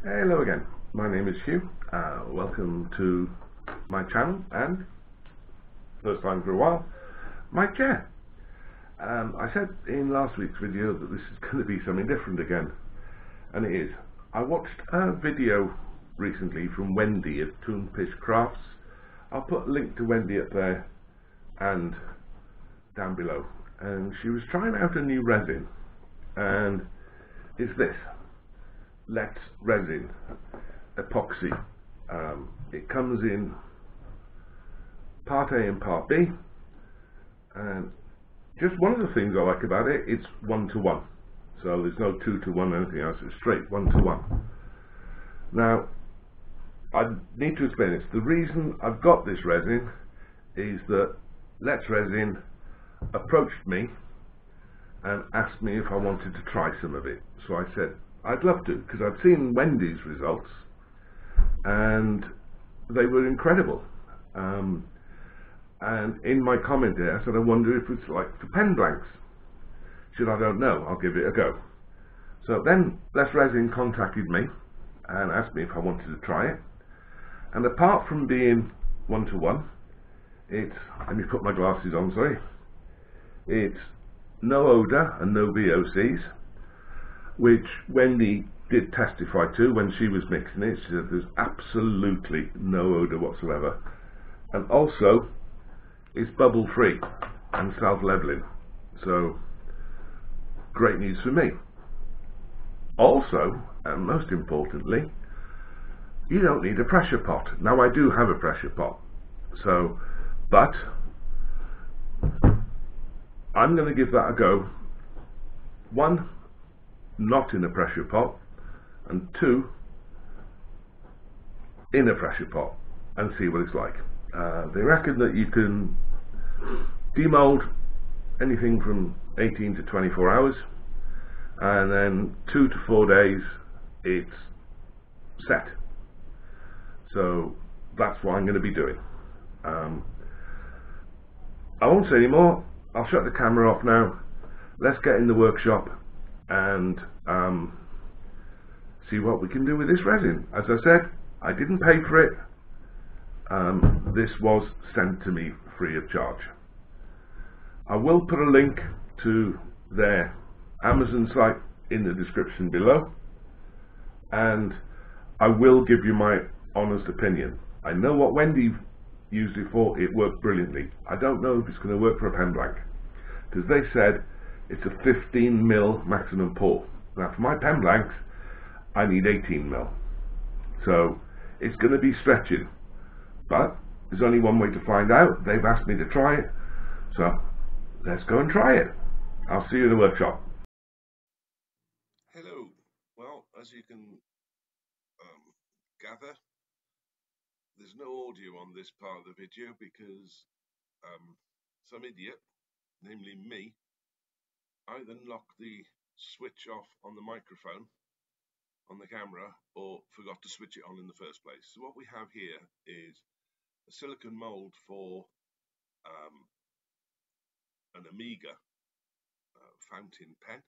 Hello again, my name is Hugh. Welcome to my channel and, first time for a while, my chair. I said in last week's video that this is going to be something different again, and it is. I watched a video recently from Wendy at Toonfish Crafts. I'll put a link to Wendy up there and down below, and she was trying out a new resin, and it's this Lathe resin, Epoxy. It comes in part A and part B, and just one of the things I like about it, it's 1-to-1, so there's no 2-to-1 or anything else, it's straight 1-to-1. Now I need to explain this. The reason I've got this resin is that Lathe Resin approached me and asked me if I wanted to try some of it, so I said I'd love to, because I've seen Wendy's results and they were incredible. And in my comment there I said I wonder if it's like for pen blanks. She said I don't know, I'll give it a go. So then Lathe Resin contacted me and asked me if I wanted to try it, and apart from being 1-to-1, it's, let me put my glasses on, sorry, it's no odour and no VOCs, which Wendy did testify to when she was mixing it. She said there's absolutely no odour whatsoever, and also it's bubble free and self-leveling, so great news for me. Also, and most importantly, you don't need a pressure pot. Now I do have a pressure pot, so, but I'm going to give that a go. One, not in a pressure pot, and two, in a pressure pot, and see what it's like. They reckon that you can demold anything from 18 to 24 hours, and then 2 to 4 days it's set. So that's what I'm going to be doing. I won't say any more. I'll shut the camera off now. Let's get in the workshop and see what we can do with this resin. As I said, I didn't pay for it. This was sent to me free of charge. I will put a link to their Amazon site in the description below, and I will give you my honest opinion. I know what Wendy used it for, it worked brilliantly. I don't know if it's going to work for a pen blank, because they said it's a 15mm maximum pour. Now for my pen blanks I need 18mm, so it's going to be stretching, but there's only one way to find out. They've asked me to try it, so let's go and try it. I'll see you in the workshop. Hello. Well, as you can gather, there's no audio on this part of the video because some idiot, namely me, either knocked the switch off on the microphone on the camera or forgot to switch it on in the first place. So what we have here is a silicone mold for an Amiga fountain pen,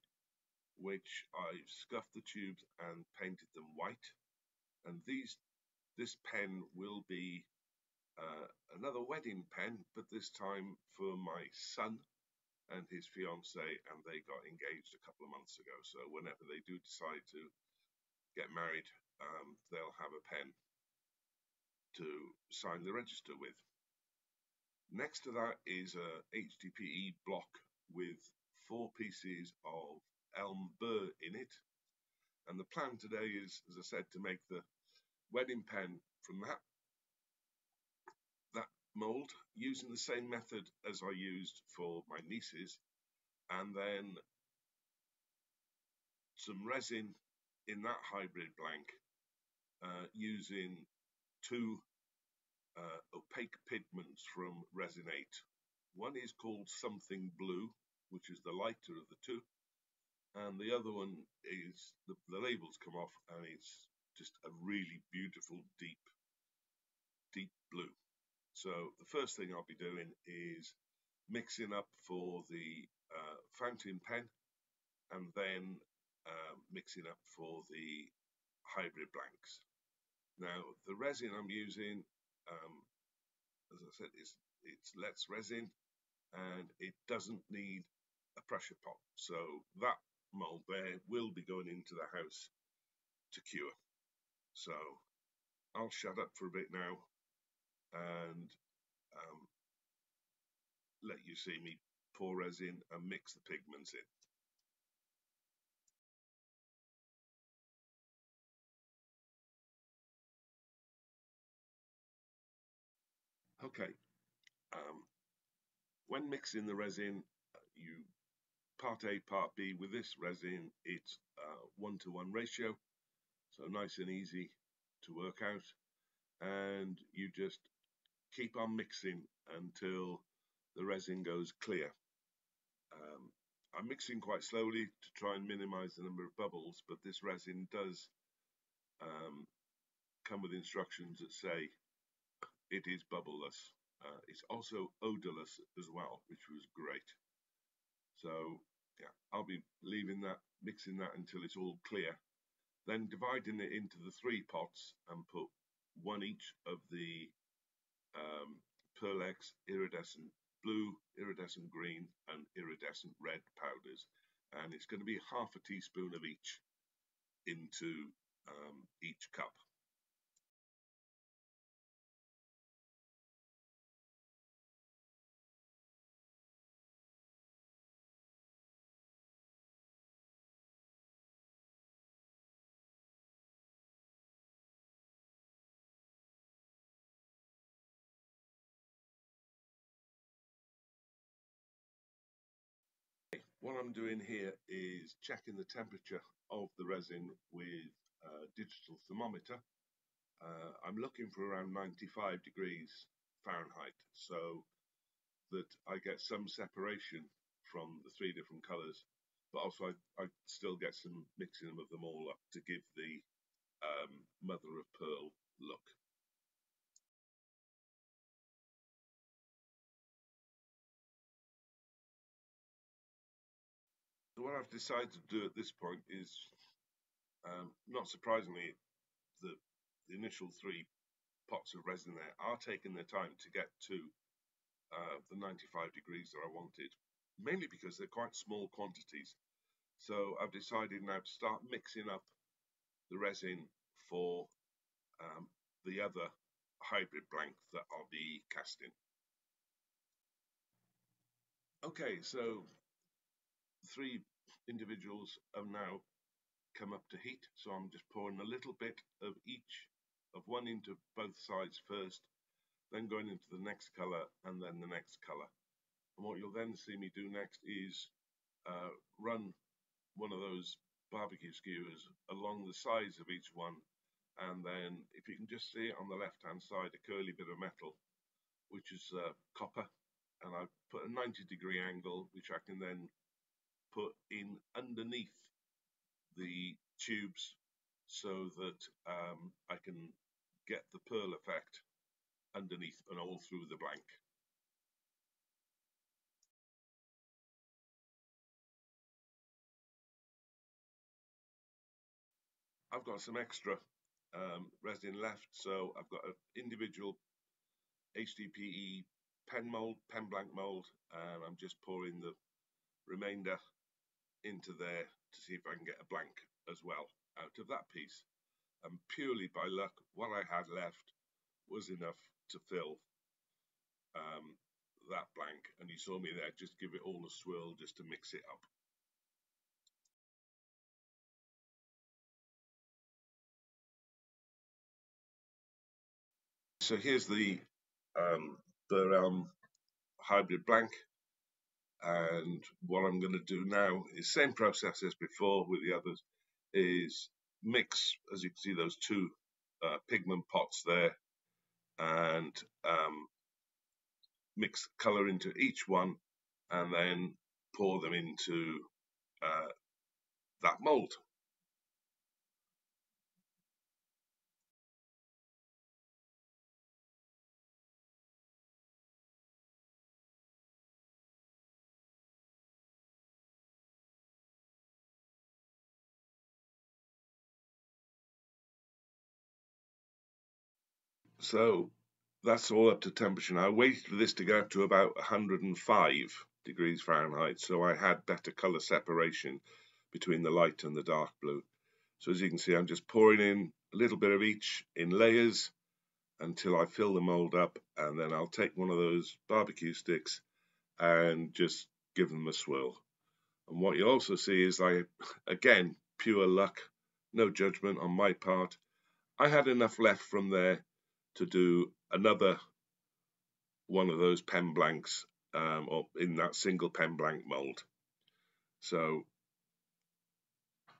which I've scuffed the tubes and painted them white. And this pen will be another wedding pen, but this time for my son and his fiancée, and they got engaged a couple of months ago. So whenever they do decide to get married, they'll have a pen to sign the register with. Next to that is a HDPE block with 4 pieces of elm burr in it, and the plan today is, as I said, to make the wedding pen from that mold using the same method as I used for my nieces, and then some resin in that hybrid blank using 2 opaque pigments from Resin 8. One is called Something Blue, which is the lighter of the two, and the other one is, the labels come off and it's just a really beautiful deep blue. So the first thing I'll be doing is mixing up for the fountain pen, and then mixing up for the hybrid blanks. Now the resin I'm using, as I said, it's Lathe resin, and it doesn't need a pressure pot, so that mold there will be going into the house to cure. So I'll shut up for a bit now and let you see me pour resin and mix the pigments in. Okay, when mixing the resin, you part A, part B. With this resin, it's 1-to-1 ratio, so nice and easy to work out, and you just keep on mixing until the resin goes clear. I'm mixing quite slowly to try and minimize the number of bubbles, but this resin does come with instructions that say it is bubbleless. It's also odorless as well, which was great. So yeah, I'll be leaving that, mixing that until it's all clear, then dividing it into the 3 pots and put one each of the Pearl X iridescent blue, iridescent green and iridescent red powders, and it's going to be half a teaspoon of each into each cup. What I'm doing here is checking the temperature of the resin with a digital thermometer. I'm looking for around 95 degrees Fahrenheit, so that I get some separation from the 3 different colours, but also I still get some mixing of them all up to give the mother of pearl look. So what I've decided to do at this point is, not surprisingly, the initial 3 pots of resin there are taking their time to get to the 95 degrees that I wanted, mainly because they're quite small quantities. So I've decided now to start mixing up the resin for the other hybrid blank that I'll be casting. Okay, so 3 individuals have now come up to heat, so I'm just pouring a little bit of each, of one into both sides first, then going into the next colour and then the next colour. And what you'll then see me do next is run one of those barbecue skewers along the sides of each one, and then if you can just see it on the left hand side, a curly bit of metal which is copper, and I've put a 90-degree angle which I can then put in underneath the tubes so that I can get the pearl effect underneath and all through the blank. I've got some extra resin left, so I've got an individual HDPE pen mold, pen blank mold, and I'm just pouring the remainder into there to see if I can get a blank as well out of that piece. And purely by luck, what I had left was enough to fill that blank, and you saw me there just give it all a swirl just to mix it up. So here's the Burelm hybrid blank, and what I'm going to do now is same process as before with the others, is mix, as you can see, those 2 pigment pots there, and mix colour into each one and then pour them into that mould. So that's all up to temperature now. I waited for this to go up to about 105 degrees Fahrenheit, so I had better color separation between the light and the dark blue. So as you can see, I'm just pouring in a little bit of each in layers until I fill the mold up, and then I'll take one of those barbecue sticks and just give them a swirl. And what you also see is again, pure luck, no judgment on my part, I had enough left from there to do another one of those pen blanks or in that single pen blank mold. So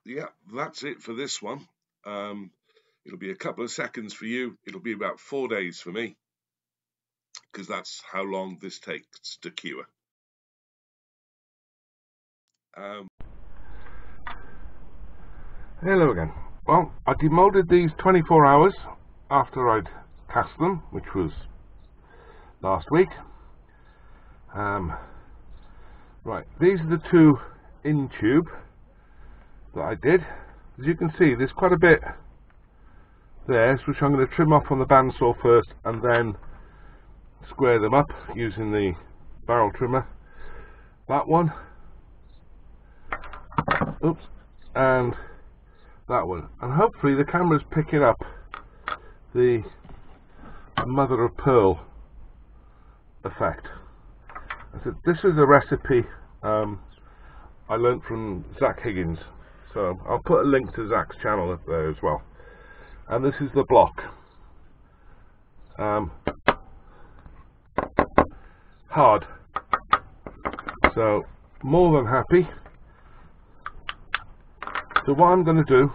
yeah, that's it for this one. It'll be a couple of seconds for you. It'll be about 4 days for me, because that's how long this takes to cure. Hello again. Well, I demolded these 24 hours after I'd cast them, which was last week. Right, these are the two in tube that I did. As you can see, there's quite a bit there, which I'm going to trim off on the bandsaw first and then square them up using the barrel trimmer. That one, oops, and that one, and hopefully the camera's picking up the mother of pearl effect. This is a recipe I learnt from Zach Higgins, so I'll put a link to Zach's channel up there as well. And this is the block. Hard. So more than happy. So what I'm going to do,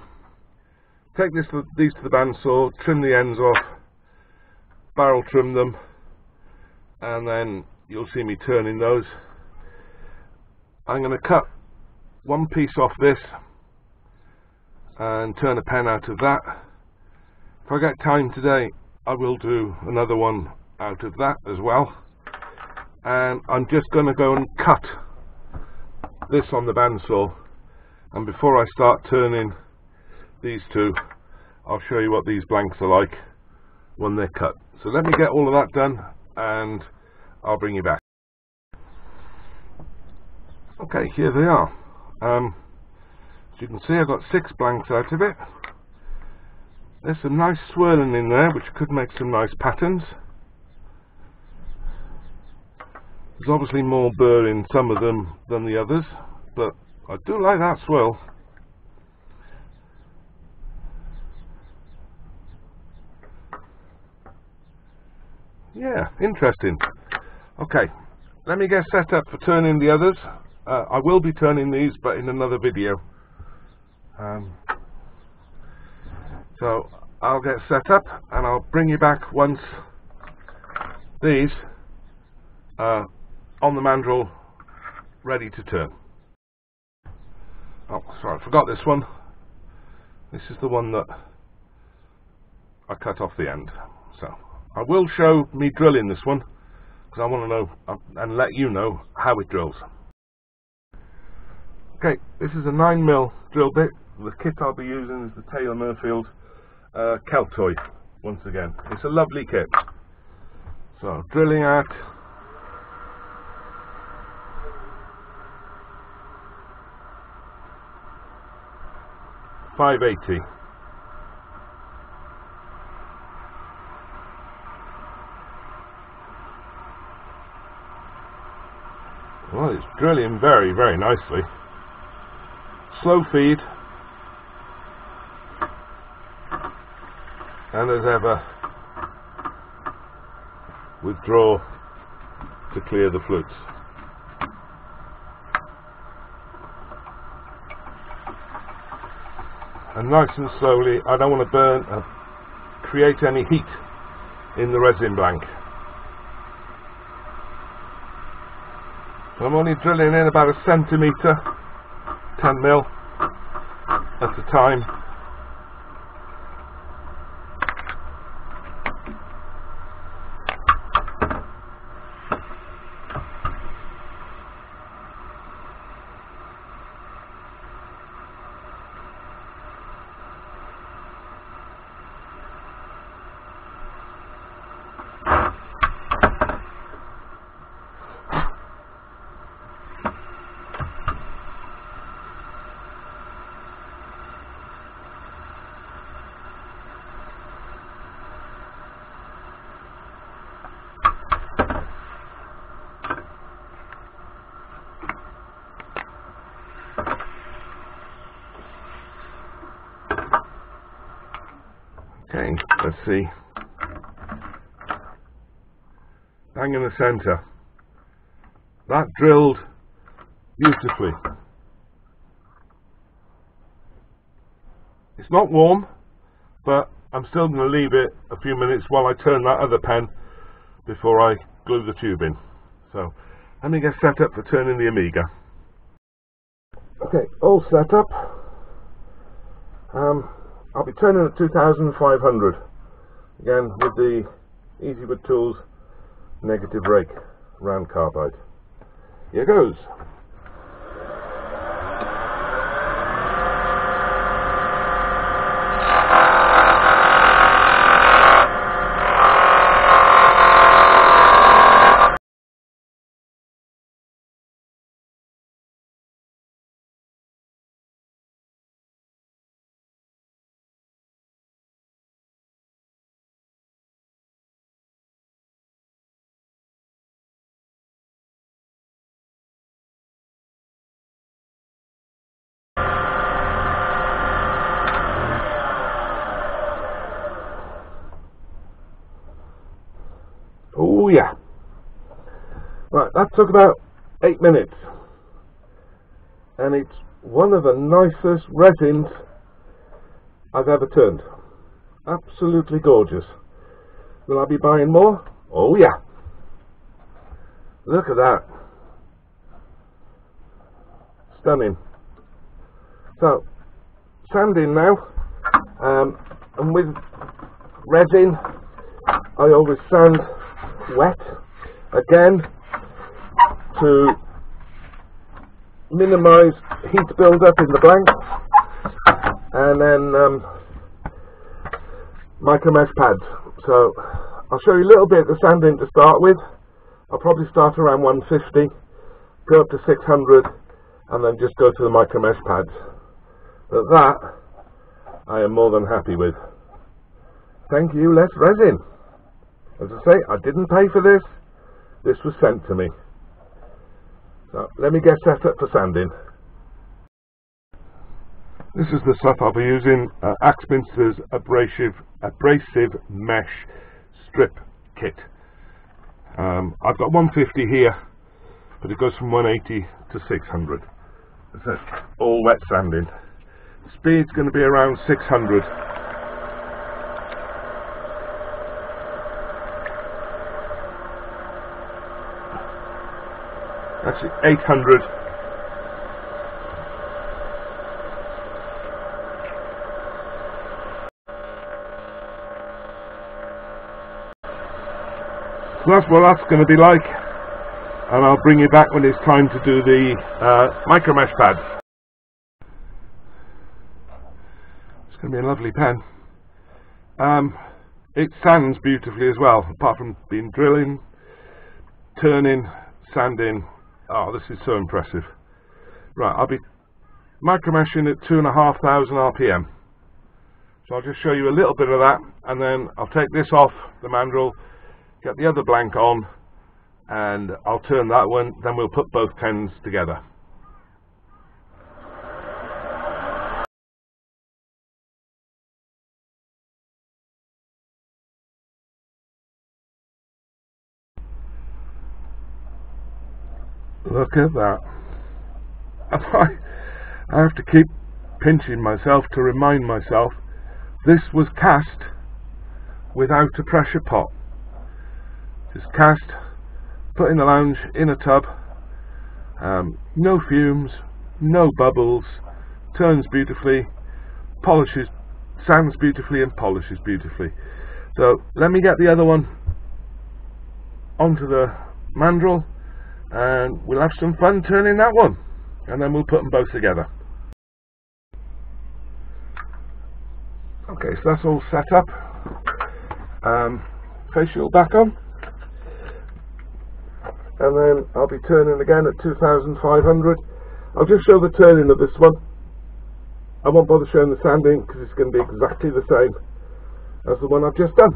take these to the bandsaw, trim the ends off, barrel trim them, and then you'll see me turning those. I'm going to cut one piece off this and turn a pen out of that. If I get time today, I will do another one out of that as well. And I'm just going to go and cut this on the bandsaw. And before I start turning these two, I'll show you what these blanks are like when they're cut. So let me get all of that done and I'll bring you back. Okay, here they are. As you can see, I've got 6 blanks out of it. There's some nice swirling in there, which could make some nice patterns. There's obviously more burr in some of them than the others, but I do like that swirl. Yeah, interesting. Okay, let me get set up for turning the others. I will be turning these, but in another video. So I'll get set up and I'll bring you back once these are on the mandrel ready to turn. Oh, sorry, I forgot this one. This is the one that I cut off the end. So I will show me drilling this one, because I want to know and let you know how it drills. Okay, this is a 9mm drill bit. The kit I'll be using is the Taylor Mirfield Keltoi, once again. It's a lovely kit. So drilling at 580. Well, it's drilling very, very nicely. Slow feed, and as ever, withdraw to clear the flutes. And nice and slowly. I don't want to create any heat in the resin blank. So I'm only drilling in about 1 centimetre, 10mm at a time. Okay, let's see. Bang in the centre. That drilled beautifully. It's not warm, but I'm still going to leave it a few minutes while I turn that other pen before I glue the tube in. So let me get set up for turning the Amiga. Okay, all set up. I'll be turning at 2500 again with the Easywood Tools negative rake round carbide. Here goes. Oh yeah. Right, that took about 8 minutes. And it's one of the nicest resins I've ever turned. Absolutely gorgeous. Will I be buying more? Oh yeah. Look at that. Stunning. So, sanding now. And with resin, I always sand wet again to minimize heat build-up in the blank, and then Micromesh Pads. So I'll show you a little bit of the sanding to start with. I'll probably start around 150, go up to 600, and then just go to the Micromesh Pads. But that I am more than happy with. Thank you, less resin. As I say, I didn't pay for this. This was sent to me. So let me get set up for sanding. This is the stuff I'll be using, Axminster's abrasive mesh strip kit. I've got 150 here, but it goes from 180 to 600. That's it, all wet sanding. Speed's going to be around 600. Actually 800. So that's what that's going to be like, and I'll bring you back when it's time to do the Micromesh Pads. It's going to be a lovely pen. It sands beautifully as well, apart from being drilling, turning, sanding. Oh, this is so impressive. Right, I'll be micromeshing at 2,500 RPM. So I'll just show you a little bit of that, and then I'll take this off the mandrel, get the other blank on, and I'll turn that one, then we'll put both pens together. Look at that. I have to keep pinching myself to remind myself this was cast without a pressure pot. Just cast, put in the lounge, in a tub, no fumes, no bubbles, turns beautifully, polishes, sands beautifully and polishes beautifully. So let me get the other one onto the mandrel, and we'll have some fun turning that one, and then we'll put them both together. Okay, so that's all set up. Face shield back on, and then I'll be turning again at 2,500. I'll just show the turning of this one. I won't bother showing the sanding because it's going to be exactly the same as the one I've just done.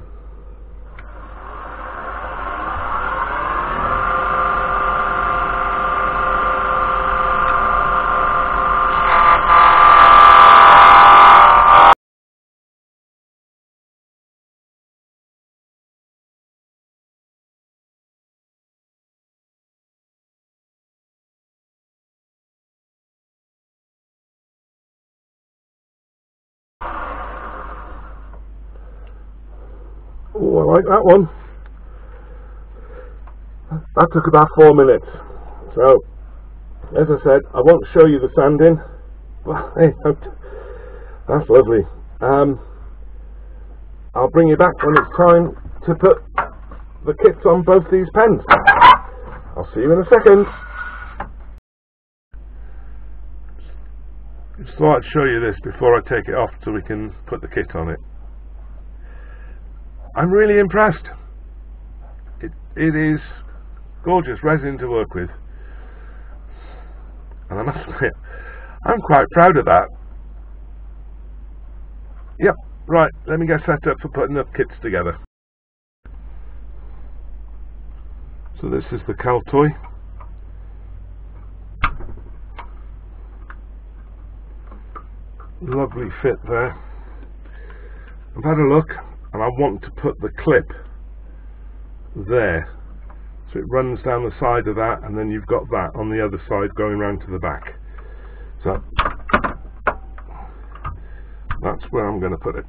Oh, I like that one. That took about 4 minutes. So, as I said, I won't show you the sanding. Well, hey, that's lovely. I'll bring you back when it's time to put the kits on both these pens. I'll see you in a second. Just thought I'd show you this before I take it off so we can put the kit on it. I'm really impressed. It is gorgeous resin to work with, and I must admit, I'm quite proud of that. Yep, right, let me get set up for putting the kits together. So this is the Keltoi. Lovely fit there. I've had a look and I want to put the clip there, so it runs down the side of that, and then you've got that on the other side going round to the back. So that's where I'm going to put it.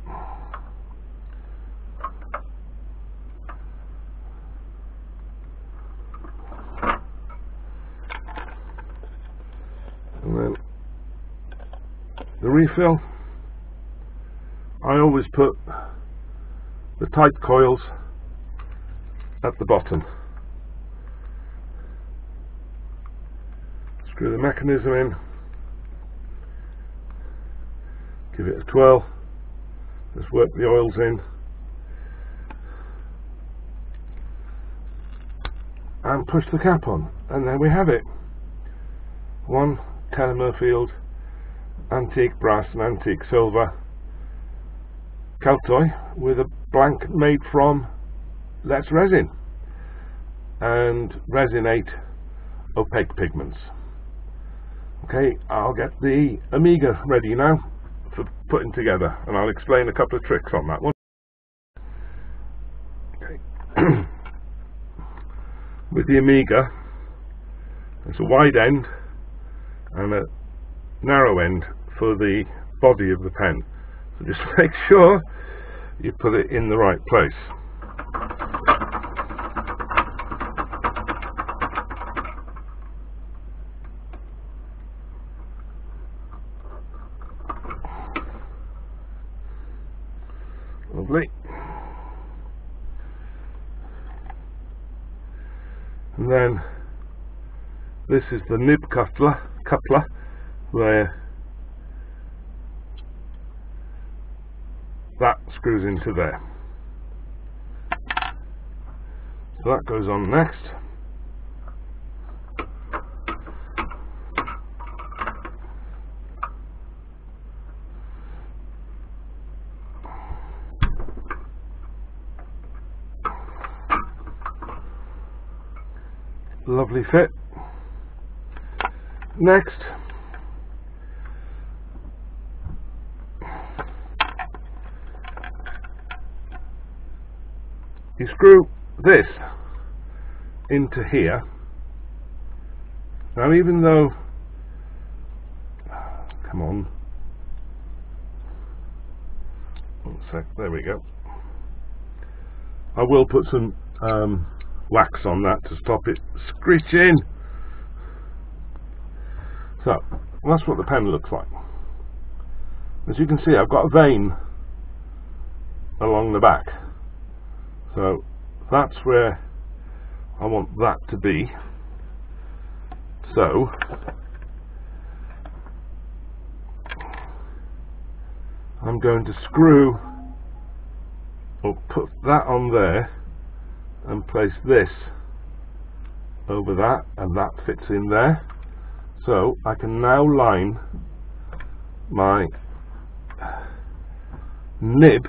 And then the refill, I always put the tight coils at the bottom. Screw the mechanism in, give it a twirl, just work the oils in, and push the cap on, and there we have it. One 10 Mirfield antique brass and antique silver Keltoi with a blank made from Lathe resin and Resin 8 opaque pigments. Okay, I'll get the Amiga ready now for putting together, and I'll explain a couple of tricks on that one. Okay. With the Amiga, there's a wide end and a narrow end for the body of the pen, so just make sure you put it in the right place. Lovely. And then this is the nib coupler where that screws into there. So that goes on next. Lovely fit. Next, you screw this into here. Now, even though, come on, one sec, there we go. I will put some wax on that to stop it screeching. So that's what the pen looks like. As you can see, I've got a vein along the back, so that's where I want that to be. So I'm going to screw or put that on there and place this over that, and that fits in there. So I can now line my nib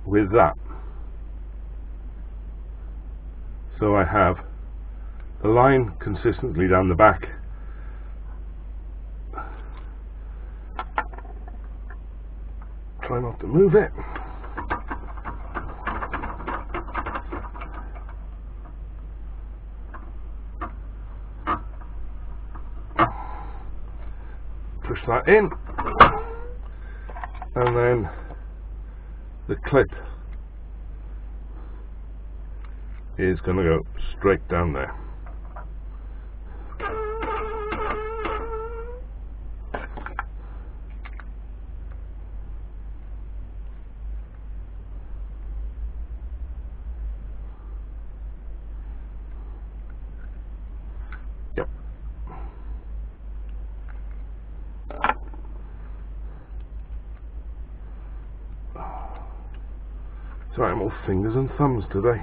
with that. So I have a line consistently down the back. Try not to move it. Push that in, and then the clip is going to go straight down there. Yep. Sorry, I'm all fingers and thumbs today.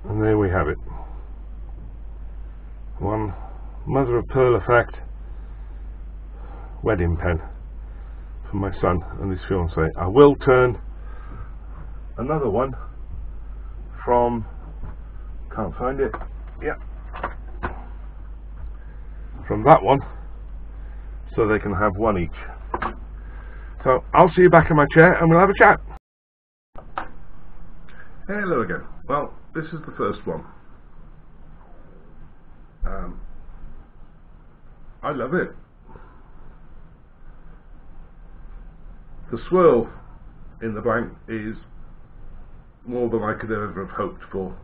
And there we have it. One mother of pearl effect wedding pen for my son and his fiancée. I will turn another one from, can't find it, yeah, from that one, so they can have one each. So I'll see you back in my chair and we'll have a chat. Hello again. Well, this is the first one. I love it. The swirl in the blank is more than I could ever have hoped for.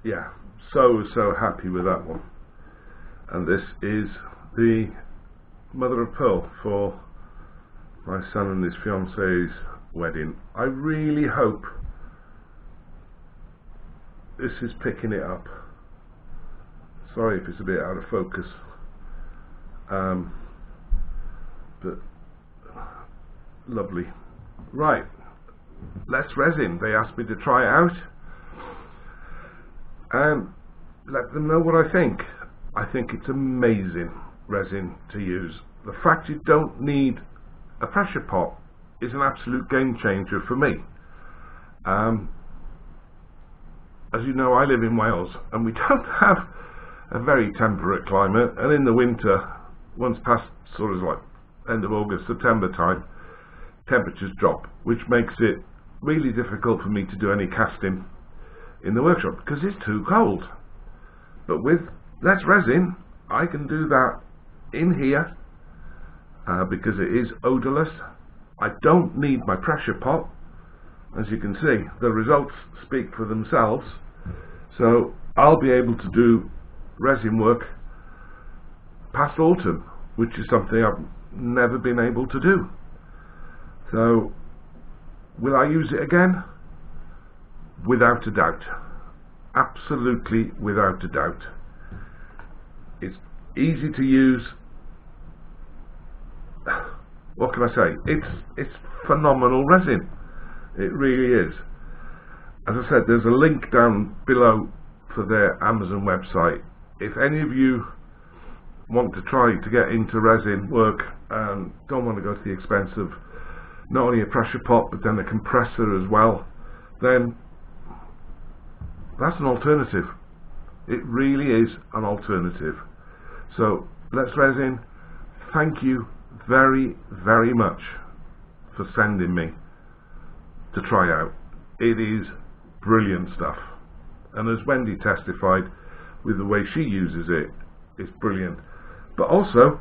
Yeah, so happy with that one. And this is the mother of pearl for my son and his fiancee's wedding. I really hope this is picking it up. Sorry if it's a bit out of focus, but lovely. Right, let's resin. They asked me to try it out and let them know what I think. I think it's amazing resin to use. The fact you don't need a pressure pot is an absolute game changer for me. As you know, I live in Wales and we don't have a very temperate climate, and in the winter, once past sort of like end of August, September time, temperatures drop, which makes it really difficult for me to do any casting in the workshop because it's too cold. But with less resin, I can do that in here because it is odorless. I don't need my pressure pot. As you can see, the results speak for themselves. So I'll be able to do resin work past autumn, which is something I've never been able to do. So will I use it again? Without a doubt. Absolutely without a doubt. It's easy to use. What can I say? It's phenomenal resin. It really is. As I said, there's a link down below for their Amazon website. If any of you want to try to get into resin work and don't want to go to the expense of not only a pressure pot but then a compressor as well, then that's an alternative. It really is an alternative. So Let's Resin, thank you very, very much for sending me to try out. It is brilliant stuff, and as Wendy testified with the way she uses it, it's brilliant. But also,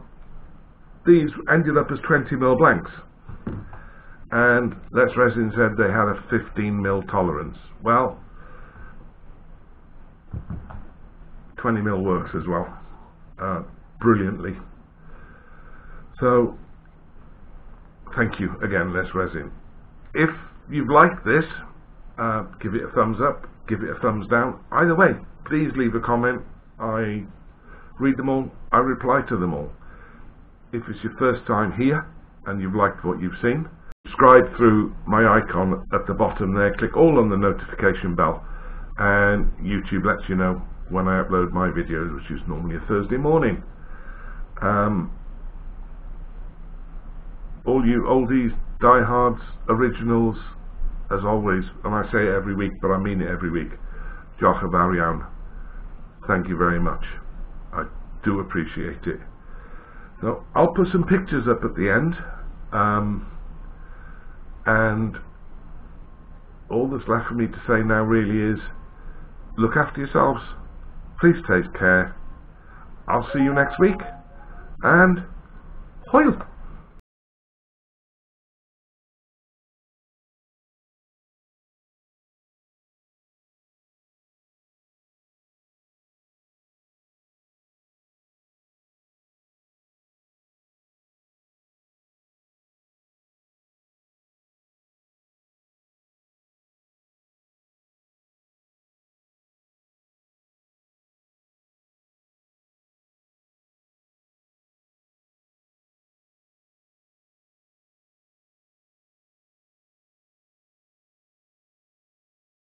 these ended up as 20mm blanks, and Let's Resin said they had a 15mm tolerance. Well, 20mm works as well, brilliantly. So thank you again, Let's Resin. If you've liked this, give it a thumbs up, give it a thumbs down. Either way, please leave a comment. I read them all, I reply to them all. If it's your first time here and you've liked what you've seen, subscribe through my icon at the bottom there, click all on the notification bell, and YouTube lets you know when I upload my videos, which is normally a Thursday morning. All you oldies, diehards, originals, as always, and I say it every week, but I mean it every week, diolch yn fawr iawn. thank you very much. I do appreciate it. So I'll put some pictures up at the end, and all that's left for me to say now really is look after yourselves, please take care, I'll see you next week, and hoil!